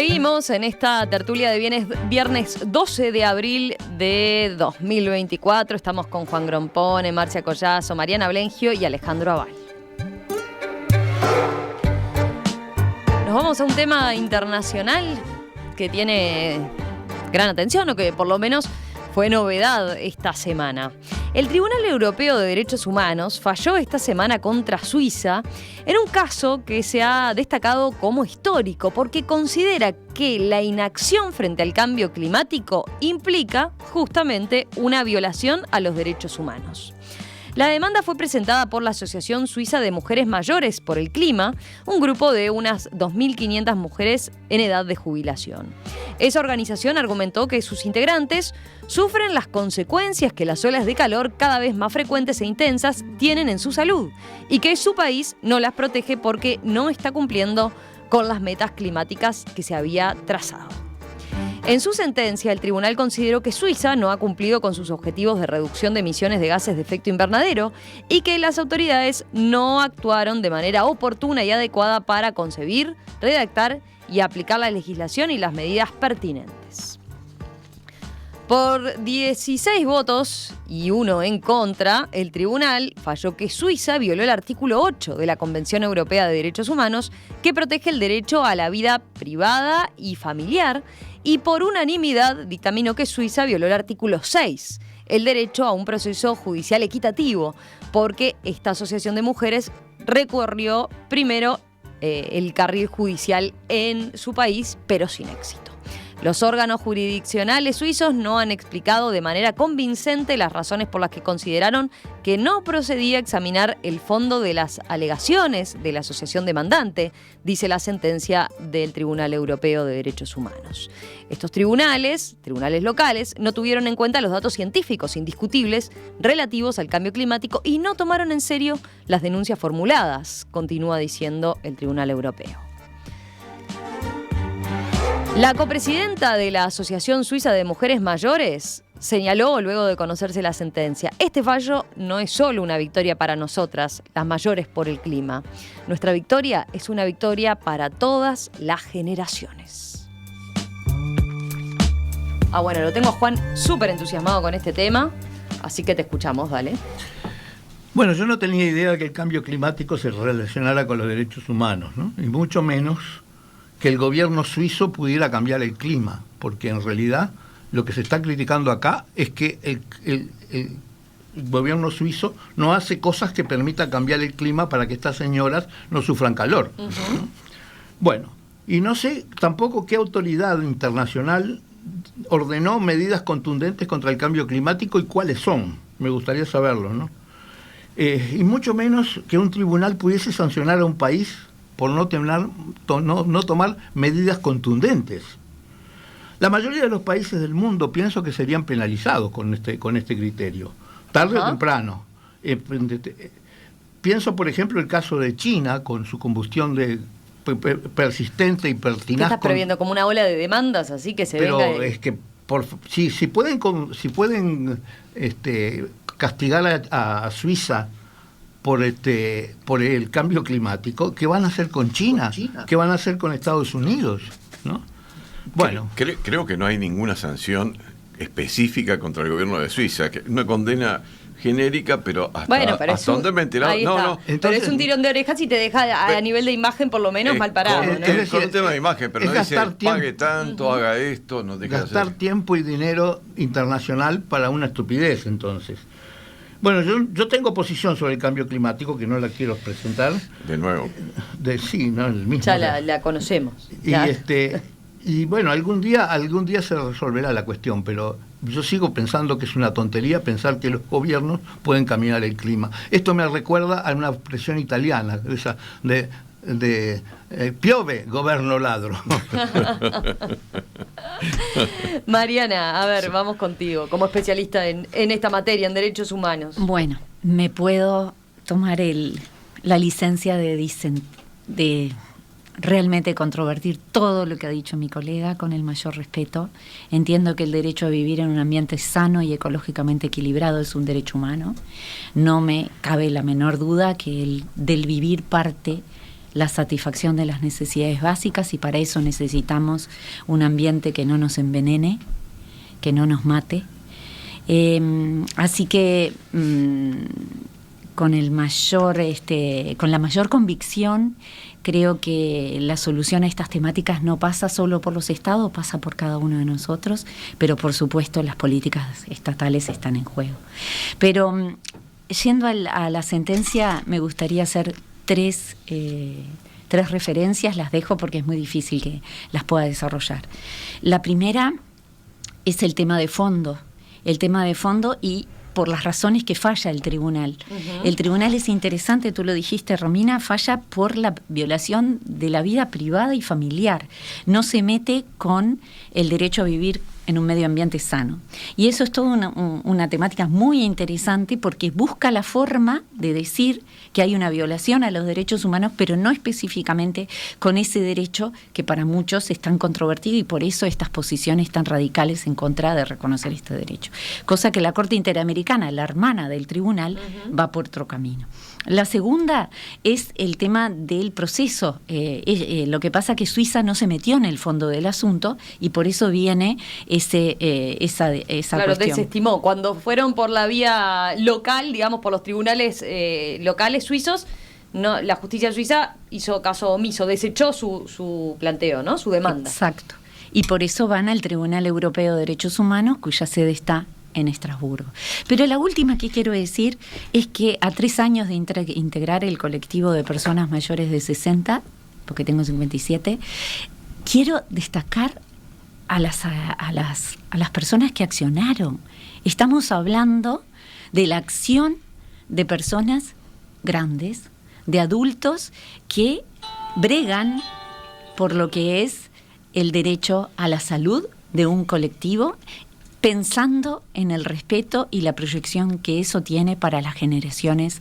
Seguimos en esta tertulia de viernes 12 de abril de 2024. Estamos con Juan Grompone, Marcia Collazo, Mariana Blengio y Alejandro Abal. Nos vamos a un tema internacional que tiene gran atención, o que por lo menos fue novedad esta semana. El Tribunal Europeo de Derechos Humanos falló esta semana contra Suiza en un caso que se ha destacado como histórico porque considera que la inacción frente al cambio climático implica justamente una violación a los derechos humanos. La demanda fue presentada por la Asociación Suiza de Mujeres Mayores por el Clima, un grupo de unas 2.500 mujeres en edad de jubilación. Esa organización argumentó que sus integrantes sufren las consecuencias que las olas de calor cada vez más frecuentes e intensas tienen en su salud y que su país no las protege porque no está cumpliendo con las metas climáticas que se había trazado. En su sentencia, el tribunal consideró que Suiza no ha cumplido con sus objetivos de reducción de emisiones de gases de efecto invernadero y que las autoridades no actuaron de manera oportuna y adecuada para concebir, redactar y aplicar la legislación y las medidas pertinentes. Por 16 votos y 1 en contra, el tribunal falló que Suiza violó el artículo 8 de la Convención Europea de Derechos Humanos, que protege el derecho a la vida privada y familiar, y por unanimidad dictaminó que Suiza violó el artículo 6, el derecho a un proceso judicial equitativo, porque esta asociación de mujeres recorrió primero el carril judicial en su país, pero sin éxito. Los órganos jurisdiccionales suizos no han explicado de manera convincente las razones por las que consideraron que no procedía a examinar el fondo de las alegaciones de la asociación demandante, dice la sentencia del Tribunal Europeo de Derechos Humanos. Estos tribunales locales, no tuvieron en cuenta los datos científicos indiscutibles relativos al cambio climático y no tomaron en serio las denuncias formuladas, continúa diciendo el Tribunal Europeo. La copresidenta de la Asociación Suiza de Mujeres Mayores señaló, luego de conocerse la sentencia, este fallo no es solo una victoria para nosotras, las mayores por el clima. Nuestra victoria es una victoria para todas las generaciones. Bueno, lo tengo a Juan súper entusiasmado con este tema, así que te escuchamos, dale. Bueno, yo no tenía idea de que el cambio climático se relacionara con los derechos humanos, ¿no? Y mucho menos que el gobierno suizo pudiera cambiar el clima, porque en realidad lo que se está criticando acá es que el gobierno suizo no hace cosas que permitan cambiar el clima para que estas señoras no sufran calor. Uh-huh. Bueno, y no sé tampoco qué autoridad internacional ordenó medidas contundentes contra el cambio climático y cuáles son. Me gustaría saberlo, ¿no? Y mucho menos que un tribunal pudiese sancionar a un país por no tomar medidas contundentes. La mayoría de los países del mundo pienso que serían penalizados con este criterio, tarde o temprano. Pienso, por ejemplo, el caso de China, con su combustión persistente y pertinaz. ¿Qué estás previendo? ¿Como una ola de demandas así que se pero venga? Pero es que si pueden castigar a Suiza por el cambio climático, ¿qué van a hacer con China? ¿Qué van a hacer con Estados Unidos? ¿No? Bueno, creo que no hay ninguna sanción específica contra el gobierno de Suiza, que una condena genérica, pero hasta donde me he enterado. Entonces, pero es un tirón de orejas y te deja a nivel de imagen por lo menos mal parado. Con un tema de imagen, pero no dice pague tanto, haga esto, no deje de hacer. Gastar tiempo y dinero internacional para una estupidez, entonces. Bueno, yo tengo posición sobre el cambio climático, que no la quiero presentar. De nuevo. Sí, no, el mismo. Ya la conocemos. Y bueno, algún día se resolverá la cuestión, pero yo sigo pensando que es una tontería pensar que los gobiernos pueden cambiar el clima. Esto me recuerda a una expresión italiana, esa de piove, governo ladro. Mariana, a ver, vamos contigo, como especialista en esta materia, en derechos humanos. Bueno, me puedo tomar la licencia de realmente controvertir todo lo que ha dicho mi colega con el mayor respeto. Entiendo que el derecho a vivir en un ambiente sano y ecológicamente equilibrado es un derecho humano. No me cabe la menor duda que del vivir parte la satisfacción de las necesidades básicas, y para eso necesitamos un ambiente que no nos envenene, que no nos mate. Así que con la mayor convicción, creo que la solución a estas temáticas no pasa solo por los estados, pasa por cada uno de nosotros, pero por supuesto las políticas estatales están en juego. Pero yendo a la sentencia, me gustaría hacer tres referencias, las dejo porque es muy difícil que las pueda desarrollar. La primera es el tema de fondo y por las razones que falla el tribunal. Uh-huh. El tribunal es interesante, tú lo dijiste, Romina, falla por la violación de la vida privada y familiar. No se mete con el derecho a vivir en un medio ambiente sano. Y eso es toda una temática muy interesante, porque busca la forma de decir que hay una violación a los derechos humanos, pero no específicamente con ese derecho que para muchos es tan controvertido, y por eso estas posiciones tan radicales en contra de reconocer este derecho. Cosa que la Corte Interamericana, la hermana del tribunal, uh-huh, va por otro camino. La segunda es el tema del proceso. Lo que pasa es que Suiza no se metió en el fondo del asunto, y por eso viene esa claro, cuestión. Desestimó. Cuando fueron por la vía local, digamos, por los tribunales locales suizos, no, la justicia suiza hizo caso omiso, desechó su planteo, ¿no? Su demanda. Exacto. Y por eso van al Tribunal Europeo de Derechos Humanos, cuya sede está en Estrasburgo. Pero la última que quiero decir es que a 3 años de integrar el colectivo de personas mayores de 60, porque tengo 57, quiero destacar a las personas que accionaron. Estamos hablando de la acción de personas grandes, de adultos que bregan por lo que es el derecho a la salud de un colectivo, pensando en el respeto y la proyección que eso tiene para las generaciones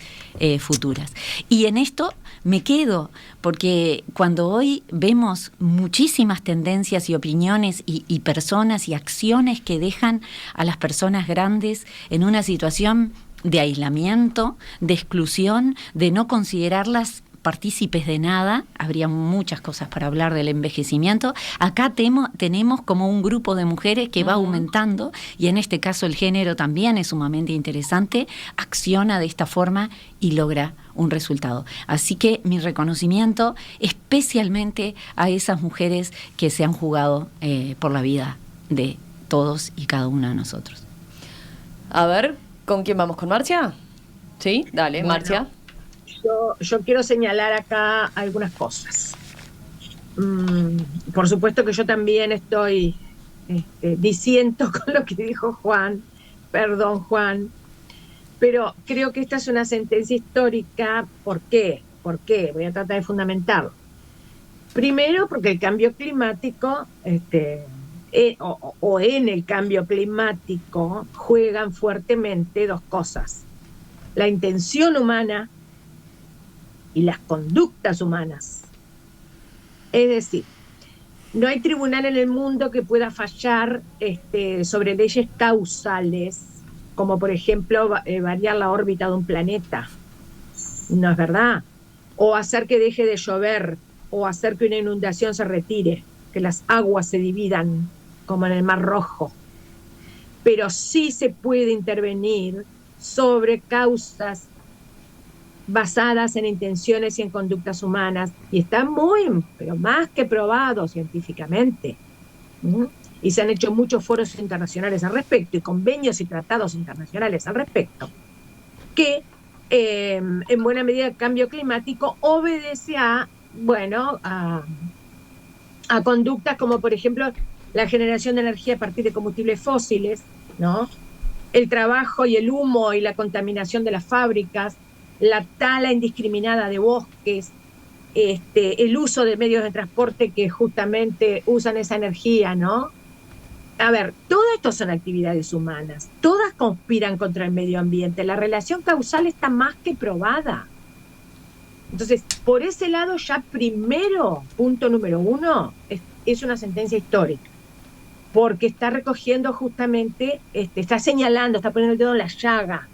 futuras. Y en esto me quedo, porque cuando hoy vemos muchísimas tendencias y opiniones y personas y acciones que dejan a las personas grandes en una situación de aislamiento, de exclusión, de no considerarlas partícipes de nada, habría muchas cosas para hablar del envejecimiento. Acá tenemos como un grupo de mujeres que va aumentando, y en este caso el género también es sumamente interesante, acciona de esta forma y logra un resultado. Así que mi reconocimiento especialmente a esas mujeres que se han jugado por la vida de todos y cada uno de nosotros. A ver, ¿con quién vamos? ¿Con Marcia? Sí, dale, bueno, Marcia. Yo quiero señalar acá algunas cosas. Por supuesto que yo también estoy disiento con lo que dijo Juan, perdón Juan, pero creo que esta es una sentencia histórica. ¿Por qué? Voy a tratar de fundamentarlo. Primero, porque el cambio climático, o en el cambio climático, juegan fuertemente dos cosas: la intención humana y las conductas humanas. Es decir, no hay tribunal en el mundo que pueda fallar sobre leyes causales, como por ejemplo variar la órbita de un planeta. No es verdad. O hacer que deje de llover, o hacer que una inundación se retire, que las aguas se dividan, como en el Mar Rojo. Pero sí se puede intervenir sobre causas basadas en intenciones y en conductas humanas, y está pero más que probado científicamente. Y se han hecho muchos foros internacionales al respecto, y convenios y tratados internacionales al respecto, que en buena medida el cambio climático obedece a conductas como, por ejemplo, la generación de energía a partir de combustibles fósiles, ¿no? El trabajo y el humo y la contaminación de las fábricas, la tala indiscriminada de bosques, el uso de medios de transporte que justamente usan esa energía, ¿no? A ver, todo esto son actividades humanas, todas conspiran contra el medio ambiente, la relación causal está más que probada. Entonces, por ese lado ya primero, punto número 1, es una sentencia histórica, porque está recogiendo justamente, está señalando, está poniendo el dedo en la llaga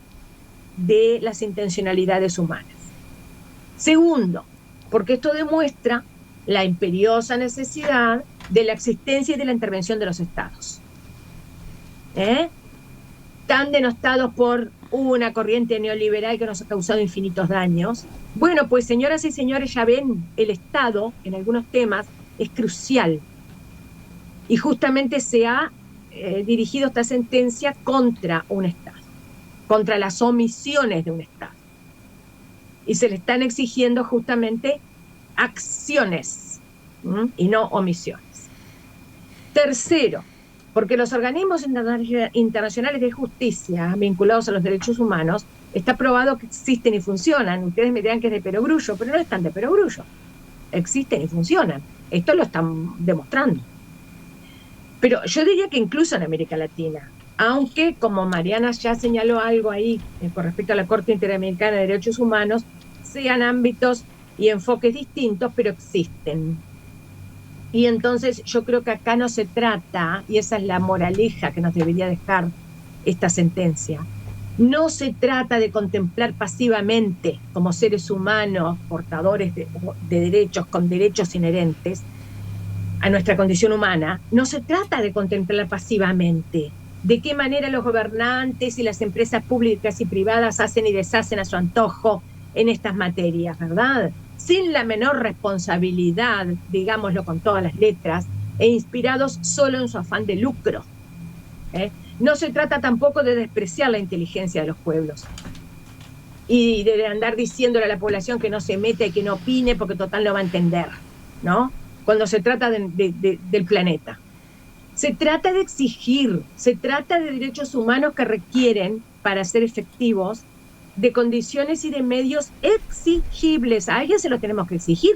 de las intencionalidades humanas. Segundo, porque esto demuestra la imperiosa necesidad de la existencia y de la intervención de los estados. Tan denostados por una corriente neoliberal que nos ha causado infinitos daños. Bueno, pues señoras y señores, ya ven, el Estado en algunos temas es crucial. Y justamente se ha dirigido esta sentencia contra un Estado, contra las omisiones de un Estado. Y se le están exigiendo justamente acciones y no omisiones. Tercero, porque los organismos internacionales de justicia vinculados a los derechos humanos está probado que existen y funcionan. Ustedes me dirán que es de perogrullo, pero no están de perogrullo. Existen y funcionan. Esto lo están demostrando. Pero yo diría que incluso en América Latina, aunque como Mariana ya señaló algo ahí con respecto a la Corte Interamericana de Derechos Humanos, sean ámbitos y enfoques distintos, pero existen. Y entonces yo creo que acá no se trata, y esa es la moraleja que nos debería dejar esta sentencia, no se trata de contemplar pasivamente como seres humanos, portadores de derechos, con derechos inherentes a nuestra condición humana, no se trata de contemplar pasivamente de qué manera los gobernantes y las empresas públicas y privadas hacen y deshacen a su antojo en estas materias, ¿verdad? Sin la menor responsabilidad, digámoslo con todas las letras, e inspirados solo en su afán de lucro. No se trata tampoco de despreciar la inteligencia de los pueblos y de andar diciéndole a la población que no se meta y que no opine porque total no va a entender, ¿no? Cuando se trata del planeta. Se trata de exigir, se trata de derechos humanos que requieren, para ser efectivos, de condiciones y de medios exigibles. A alguien se lo tenemos que exigir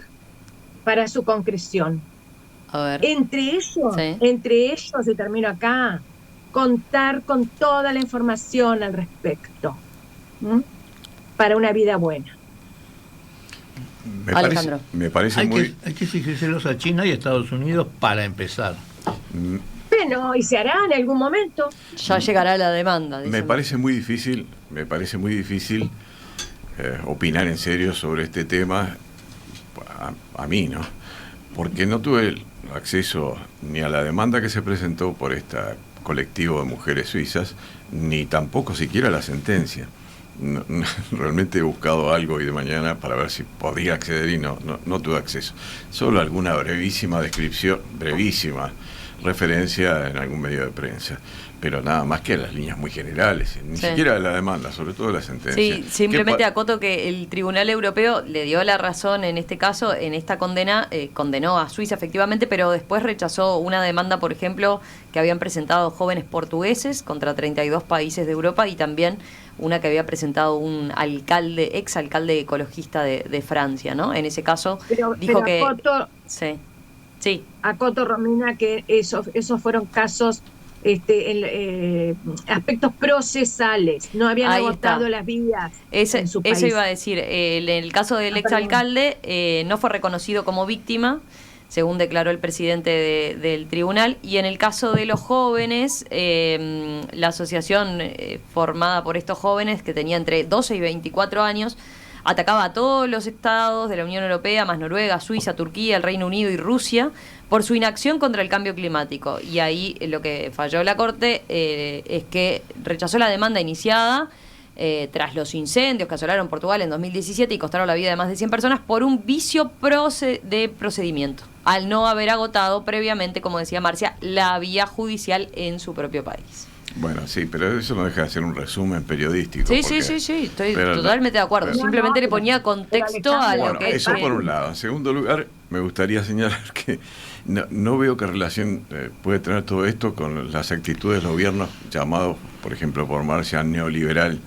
para su concreción. A ver. Entre ellos, y termino acá, contar con toda la información al respecto, para una vida buena. Me parece hay que exigírselos a China y Estados Unidos para empezar. Bueno, y se hará en algún momento. Ya llegará la demanda. Me parece muy difícil opinar en serio sobre este tema, a mí, ¿no? Porque no tuve el acceso ni a la demanda que se presentó por este colectivo de mujeres suizas, ni tampoco siquiera a la sentencia. Realmente he buscado algo hoy de mañana para ver si podía acceder y no tuve acceso. Solo alguna brevísima referencia en algún medio de prensa, pero nada más que las líneas muy generales, ni siquiera de la demanda, sobre todo de la sentencia. Sí, simplemente acoto que el Tribunal Europeo le dio la razón en este caso, en esta condena, condenó a Suiza efectivamente, pero después rechazó una demanda, por ejemplo, que habían presentado jóvenes portugueses contra 32 países de Europa, y también una que había presentado un exalcalde ecologista de Francia, ¿no? En ese caso dijo que... Sí. Acoto, Romina, que esos fueron casos, aspectos procesales, no habían agotado las vías en su país. Eso iba a decir, en el caso del exalcalde no fue reconocido como víctima, según declaró el presidente del tribunal, y en el caso de los jóvenes, la asociación formada por estos jóvenes, que tenía entre 12 y 24 años, atacaba a todos los estados de la Unión Europea, más Noruega, Suiza, Turquía, el Reino Unido y Rusia, por su inacción contra el cambio climático. Y ahí lo que falló la Corte es que rechazó la demanda iniciada tras los incendios que asolaron Portugal en 2017 y costaron la vida de más de 100 personas por un vicio de procedimiento, al no haber agotado previamente, como decía Marcia, la vía judicial en su propio país. Bueno, sí, pero eso no deja de ser un resumen periodístico. Sí, estoy totalmente de acuerdo. Simplemente le ponía contexto a lo que... Eso por un lado. En segundo lugar, me gustaría señalar que no veo qué relación puede tener todo esto con las actitudes de los gobiernos llamados, por ejemplo, por Marcia, neoliberal.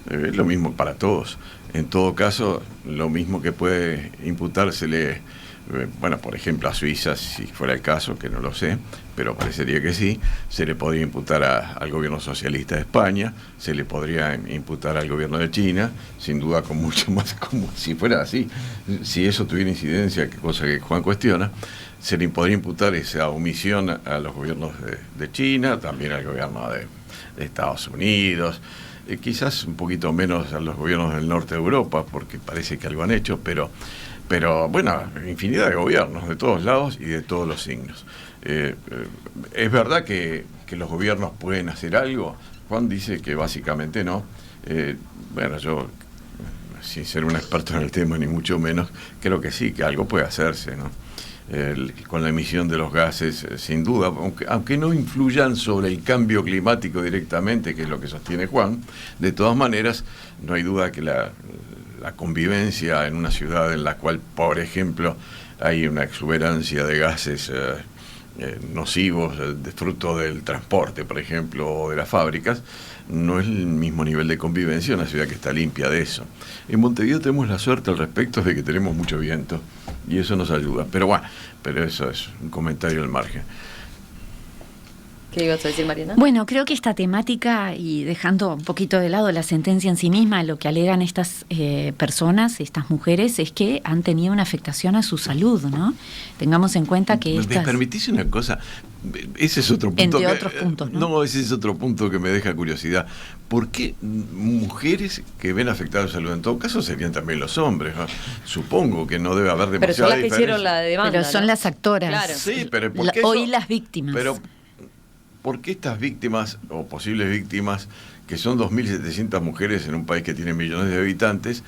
Es lo mismo para todos. En todo caso, lo mismo que puede imputársele, por ejemplo, a Suiza, si fuera el caso, que no lo sé, pero parecería que sí, se le podría imputar al gobierno socialista de España, se le podría imputar al gobierno de China, sin duda con mucho más, como si fuera así. Si eso tuviera incidencia, que cosa que Juan cuestiona, se le podría imputar esa omisión a los gobiernos de China, también al gobierno de Estados Unidos, quizás un poquito menos a los gobiernos del norte de Europa, porque parece que algo han hecho, pero Pero bueno, infinidad de gobiernos de todos lados y de todos los signos. Es verdad que los gobiernos pueden hacer algo. Juan dice que básicamente no. Bueno, yo, sin ser un experto en el tema ni mucho menos, creo que sí, que algo puede hacerse, ¿no? Con la emisión de los gases, sin duda, aunque no influyan sobre el cambio climático directamente, que es lo que sostiene Juan, de todas maneras, no hay duda que la convivencia en una ciudad en la cual, por ejemplo, hay una exuberancia de gases nocivos, de fruto del transporte, por ejemplo, o de las fábricas, no es el mismo nivel de convivencia en una ciudad que está limpia de eso. En Montevideo tenemos la suerte al respecto de que tenemos mucho viento y eso nos ayuda. Pero bueno, eso es un comentario al margen. ¿Qué ibas a decir, Mariana? Bueno, creo que esta temática, y dejando un poquito de lado la sentencia en sí misma, lo que alegan estas personas, estas mujeres, es que han tenido una afectación a su salud, ¿no? Tengamos en cuenta que ¿Me permitís una cosa? Ese es otro punto. Entre otros puntos, ¿no? No, ese es otro punto que me deja curiosidad. ¿Por qué mujeres que ven afectada su salud? En todo caso serían también los hombres, ¿no? Supongo que no debe haber demasiada pero son las que diferencia. hicieron la demanda. Pero son, ¿no?, las actoras. Claro. Sí, pero ¿por qué hoy las víctimas. Pero ¿por qué estas víctimas o posibles víctimas, que son 2.700 mujeres en un país que tiene millones de habitantes,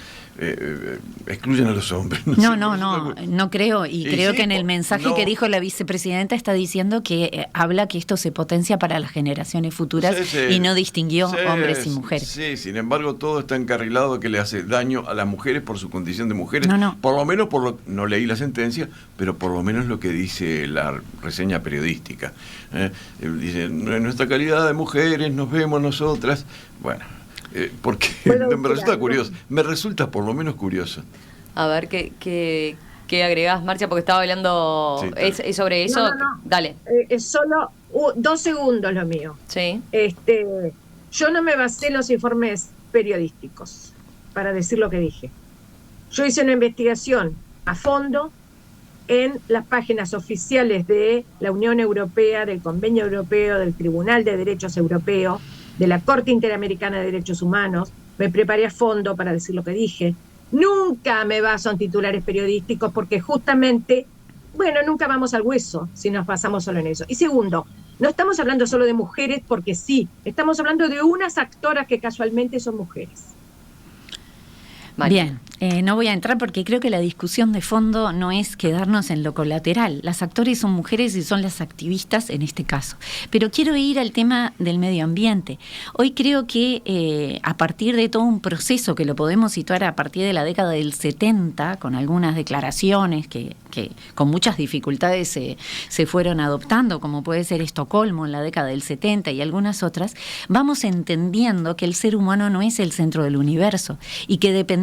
excluyen a los hombres? No creo, y creo sí, que en el mensaje que dijo la vicepresidenta está diciendo que habla que esto se potencia para las generaciones futuras y no distinguió hombres y mujeres. Sí, sin embargo todo está encarrilado que le hace daño a las mujeres por su condición de mujeres. Por lo menos, no leí la sentencia, pero por lo menos lo que dice la reseña periodística. Dice, en nuestra calidad de mujeres nos vemos nosotras. Bueno, porque me resulta curioso, me resulta por lo menos curioso. A ver, ¿qué agregás, Marcia? Porque estaba hablando es sobre eso. No. Dale. Es solo 2 segundos lo mío. Sí. Yo no me basé en los informes periodísticos para decir lo que dije. Yo hice una investigación a fondo en las páginas oficiales de la Unión Europea, del Convenio Europeo, del Tribunal de Derechos Europeo, de la Corte Interamericana de Derechos Humanos. Me preparé a fondo para decir lo que dije. Nunca me baso en titulares periodísticos porque justamente, nunca vamos al hueso si nos basamos solo en eso. Y segundo, no estamos hablando solo de mujeres porque sí, estamos hablando de unas actoras que casualmente son mujeres. Bien, no voy a entrar porque creo que la discusión de fondo no es quedarnos en lo colateral. Las actores son mujeres y son las activistas en este caso. Pero quiero ir al tema del medio ambiente. Hoy creo que a partir de todo un proceso que lo podemos situar a partir de la década del 70, con algunas declaraciones que con muchas dificultades se fueron adoptando, como puede ser Estocolmo en la década del 70 y algunas otras, vamos entendiendo que el ser humano no es el centro del universo y que dependemos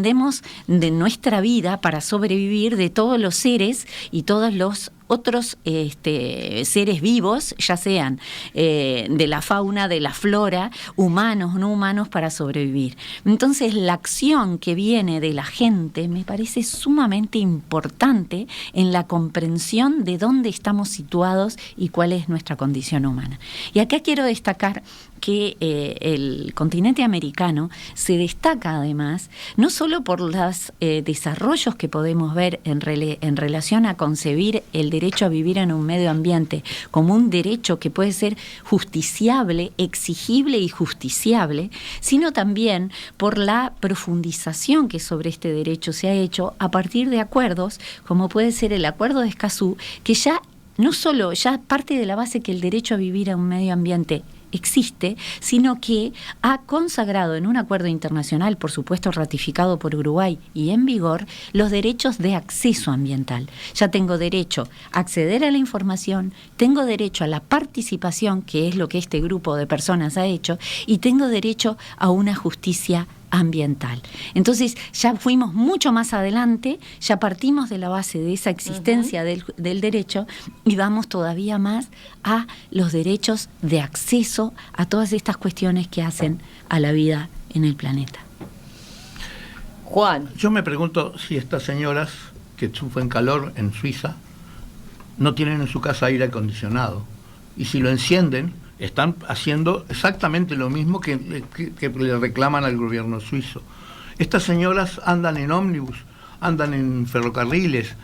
de nuestra vida para sobrevivir de todos los seres y todos los otros seres vivos, ya sean de la fauna, de la flora, humanos, no humanos, para sobrevivir. Entonces, la acción que viene de la gente me parece sumamente importante en la comprensión de dónde estamos situados y cuál es nuestra condición humana. Y acá quiero destacar que el continente americano se destaca además, no solo por los desarrollos que podemos ver en relación a concebir el derecho a vivir en un medio ambiente como un derecho que puede ser justiciable, exigible y justiciable, sino también por la profundización que sobre este derecho se ha hecho a partir de acuerdos, como puede ser el Acuerdo de Escazú, que ya no solo ya parte de la base que el derecho a vivir en un medio ambiente existe, sino que ha consagrado en un acuerdo internacional, por supuesto ratificado por Uruguay y en vigor, los derechos de acceso ambiental. Ya tengo derecho a acceder a la información, tengo derecho a la participación, que es lo que este grupo de personas ha hecho, y tengo derecho a una justicia ambiental. Entonces ya fuimos mucho más adelante, ya partimos de la base de esa existencia del derecho y vamos todavía más a los derechos de acceso a todas estas cuestiones que hacen a la vida en el planeta. Juan. Yo me pregunto si estas señoras que sufren calor en Suiza no tienen en su casa aire acondicionado, y si lo encienden están haciendo exactamente lo mismo que le reclaman al gobierno suizo. Estas señoras andan en ómnibus, andan en ferrocarriles,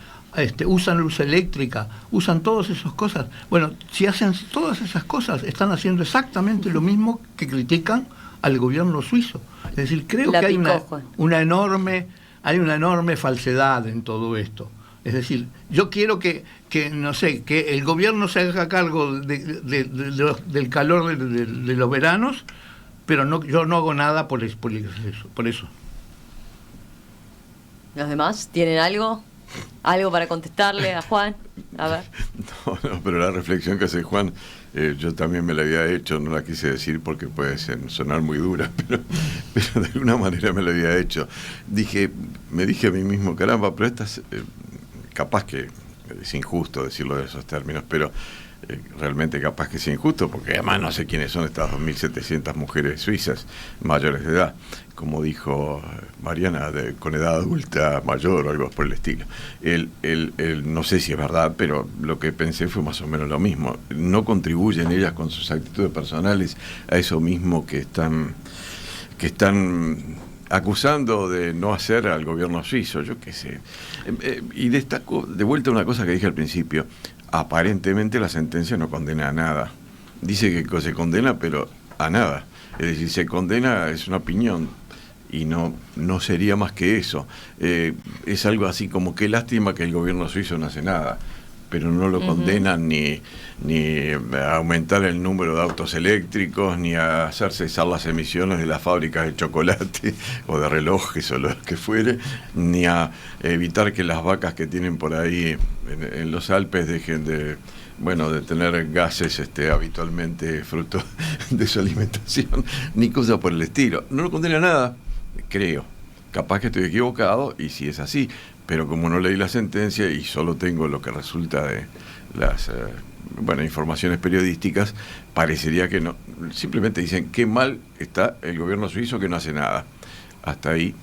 usan luz eléctrica, usan todas esas cosas. Bueno, si hacen todas esas cosas, están haciendo exactamente lo mismo que critican al gobierno suizo. Es decir, creo que hay una enorme falsedad en todo esto. Es decir, yo quiero que no sé, que el gobierno se haga cargo del calor de los veranos, pero yo no hago nada por eso. ¿Los demás tienen algo? ¿Algo para contestarle a Juan? A ver. No, pero la reflexión que hace Juan, yo también me la había hecho, no la quise decir porque puede sonar muy dura, pero de alguna manera me la había hecho. Me dije a mí mismo, caramba, pero estas, capaz que es injusto decirlo de esos términos, pero realmente capaz que es injusto, porque además no sé quiénes son estas 2.700 mujeres suizas mayores de edad, como dijo Mariana, con edad adulta mayor o algo por el estilo. No sé si es verdad, pero lo que pensé fue más o menos lo mismo. No contribuyen ellas con sus actitudes personales a eso mismo que están acusando de no hacer al gobierno suizo, yo qué sé. Y destaco de vuelta una cosa que dije al principio. Aparentemente la sentencia no condena a nada. Dice que se condena, pero a nada. Es decir, se condena, es una opinión, y no sería más que eso. Es algo así como qué lástima que el gobierno suizo no hace nada, pero no lo condenan ni a aumentar el número de autos eléctricos, ni a hacer cesar las emisiones de las fábricas de chocolate o de relojes o lo que fuere, ni a evitar que las vacas que tienen por ahí en los Alpes dejen de tener gases habitualmente fruto de su alimentación, ni cosas por el estilo. No lo condena a nada, creo. Capaz que estoy equivocado, y si es así, pero como no leí la sentencia y solo tengo lo que resulta de las informaciones periodísticas, parecería que no. Simplemente dicen qué mal está el gobierno suizo que no hace nada. Hasta ahí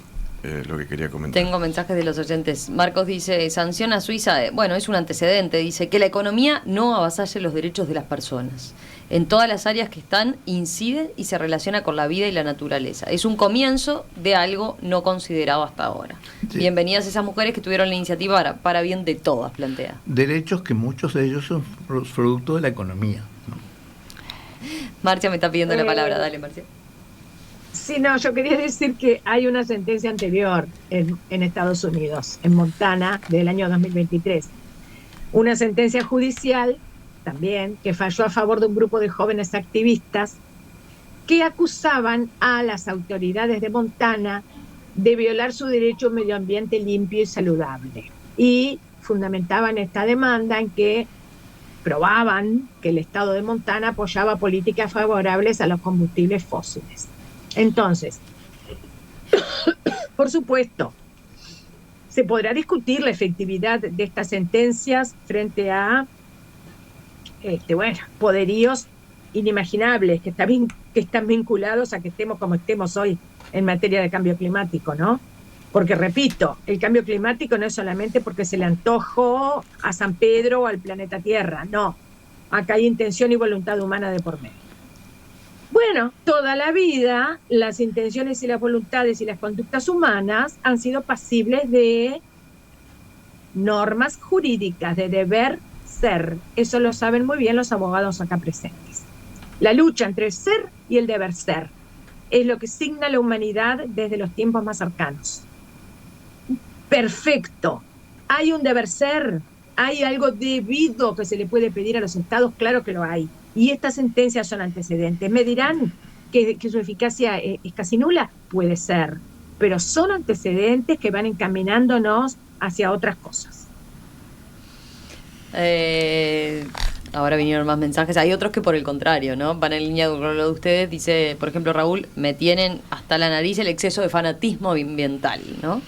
lo que quería comentar. Tengo mensajes de los oyentes. Marcos dice, sanción a Suiza, es un antecedente, dice que la economía no avasalle los derechos de las personas. En todas las áreas que están, incide y se relaciona con la vida y la naturaleza. Es un comienzo de algo no considerado hasta ahora. Sí. Bienvenidas esas mujeres que tuvieron la iniciativa para bien de todas, plantea. Derechos que muchos de ellos son producto de la economía, ¿no? Marcia me está pidiendo la palabra, dale, Marcia. Sí, no, yo quería decir que hay una sentencia anterior en Estados Unidos, en Montana, del año 2023. Una sentencia judicial también, que falló a favor de un grupo de jóvenes activistas que acusaban a las autoridades de Montana de violar su derecho a un medio ambiente limpio y saludable. Y fundamentaban esta demanda en que probaban que el estado de Montana apoyaba políticas favorables a los combustibles fósiles. Entonces, por supuesto, se podrá discutir la efectividad de estas sentencias frente a poderíos inimaginables que están vinculados a que estemos como estemos hoy en materia de cambio climático, ¿no? Porque, repito, el cambio climático no es solamente porque se le antojó a San Pedro o al planeta Tierra, no. Acá hay intención y voluntad humana de por medio. Bueno, toda la vida las intenciones y las voluntades y las conductas humanas han sido pasibles de normas jurídicas, de deber ser. Eso lo saben muy bien los abogados acá presentes. La lucha entre el ser y el deber ser es lo que signa la humanidad desde los tiempos más cercanos. Perfecto. ¿Hay un deber ser? ¿Hay algo debido que se le puede pedir a los estados? Claro que lo hay. Y estas sentencias son antecedentes. ¿Me dirán que su eficacia es casi nula? Puede ser. Pero son antecedentes que van encaminándonos hacia otras cosas. Ahora vinieron más mensajes. Hay otros que por el contrario, ¿no? Van en línea con lo de ustedes. Dice, por ejemplo, Raúl, me tienen hasta la nariz el exceso de fanatismo ambiental, ¿no?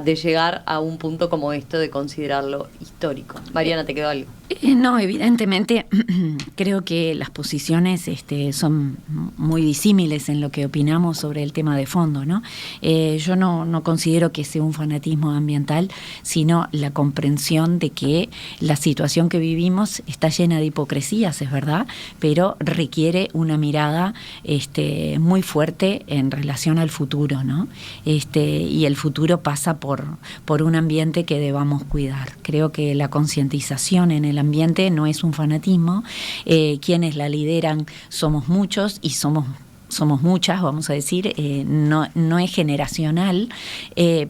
De llegar a un punto como esto de considerarlo histórico. Mariana, ¿te quedó algo? No, evidentemente creo que las posiciones son muy disímiles en lo que opinamos sobre el tema de fondo, ¿no? Yo no considero que sea un fanatismo ambiental, sino la comprensión de que la situación que vivimos está llena de hipocresías, es verdad, pero requiere una mirada muy fuerte en relación al futuro, ¿no? Y el futuro pasa por un ambiente que debamos cuidar. Creo que la concientización en el ambiente no es un fanatismo. Quienes la lideran somos muchos y somos muchas, vamos a decir. No es generacional,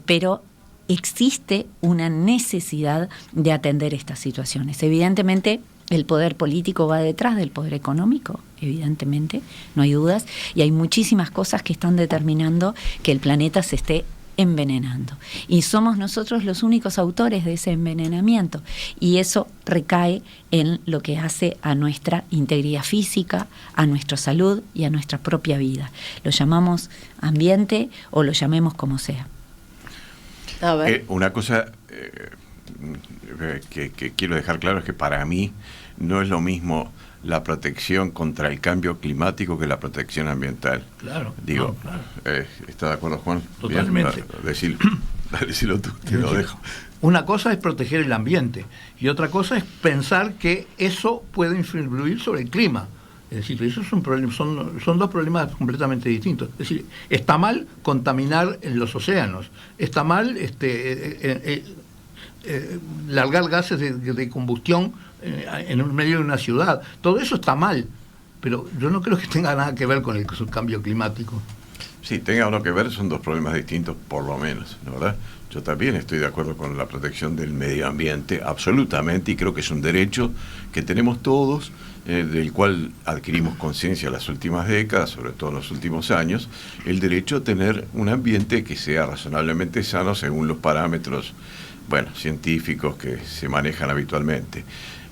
pero existe una necesidad de atender estas situaciones. Evidentemente, el poder político va detrás del poder económico, evidentemente, no hay dudas, y hay muchísimas cosas que están determinando que el planeta se esté envenenando. Y somos nosotros los únicos autores de ese envenenamiento. Y eso recae en lo que hace a nuestra integridad física, a nuestra salud y a nuestra propia vida. Lo llamamos ambiente o lo llamemos como sea. A ver. Una cosa que quiero dejar claro es que para mí no es lo mismo la protección contra el cambio climático que la protección ambiental. Claro. Digo, no, claro. ¿Está de acuerdo, Juan? Totalmente. Decilo tú, te lo dejo. Una cosa es proteger el ambiente y otra cosa es pensar que eso puede influir sobre el clima. Es decir, eso es un problema, son dos problemas completamente distintos. Es decir, está mal contaminar en los océanos, está mal largar gases de combustión en el medio de una ciudad. Todo eso está mal, pero yo no creo que tenga nada que ver con el cambio climático. Sí, tenga algo que ver, son dos problemas distintos, por lo menos, ¿no, verdad? Yo también estoy de acuerdo con la protección del medio ambiente, absolutamente, y creo que es un derecho que tenemos todos, del cual adquirimos conciencia en las últimas décadas, sobre todo en los últimos años, el derecho a tener un ambiente que sea razonablemente sano según los parámetros, científicos que se manejan habitualmente.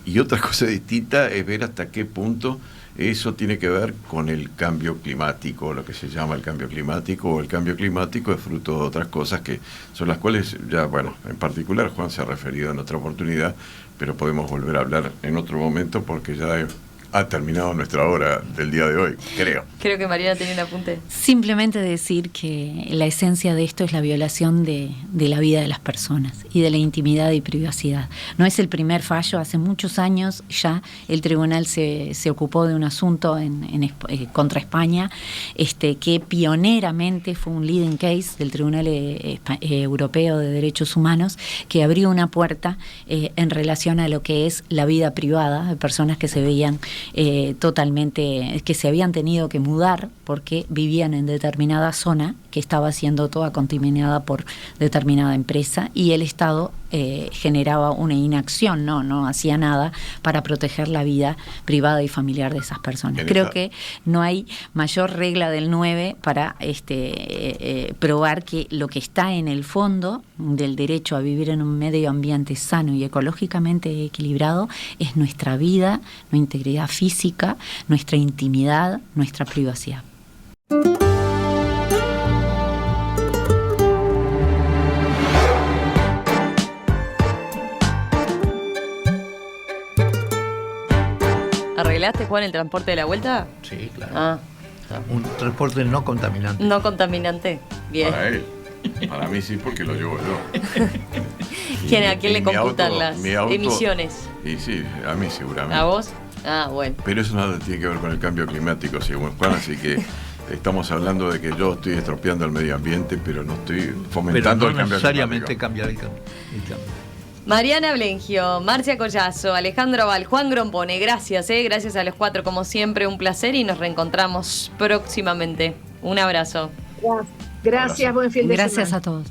Y otra cosa distinta es ver hasta qué punto eso tiene que ver con el cambio climático, lo que se llama el cambio climático, o el cambio climático es fruto de otras cosas que son las cuales ya, en particular Juan se ha referido en otra oportunidad, pero podemos volver a hablar en otro momento porque ya ha terminado nuestra hora del día de hoy, creo. Creo que Mariana tenía un apunte. Simplemente decir que la esencia de esto es la violación de la vida de las personas y de la intimidad y privacidad. No es el primer fallo, hace muchos años ya el tribunal se ocupó de un asunto contra España, que pioneramente fue un leading case del Tribunal Europeo de Derechos Humanos, que abrió una puerta en relación a lo que es la vida privada de personas que se veían totalmente, que se habían tenido que mudar porque vivían en determinada zona que estaba siendo toda contaminada por determinada empresa, y el Estado generaba una inacción, no hacía nada para proteger la vida privada y familiar de esas personas. Creo que no hay mayor regla del 9 para probar que lo que está en el fondo del derecho a vivir en un medio ambiente sano y ecológicamente equilibrado es nuestra vida, nuestra integridad física, nuestra intimidad, nuestra privacidad. ¿Arreglaste, Juan, el transporte de la vuelta? Sí, claro. Ah. Un transporte no contaminante. No contaminante. Bien. Para él. Para mí sí, porque lo llevo yo. ¿A quién le computan las emisiones? Y sí, a mí seguramente. ¿A vos? Ah, bueno. Pero eso nada tiene que ver con el cambio climático, según Juan, así que estamos hablando de que yo estoy estropeando el medio ambiente, pero no estoy fomentando el cambio necesariamente climático. Cambiar el cambio. Mariana Blengio, Marcia Collazo, Alejandro Val, Juan Grompone, gracias, gracias a los cuatro como siempre, un placer y nos reencontramos próximamente. Un abrazo. Gracias, buen fin de semana. Gracias a todos.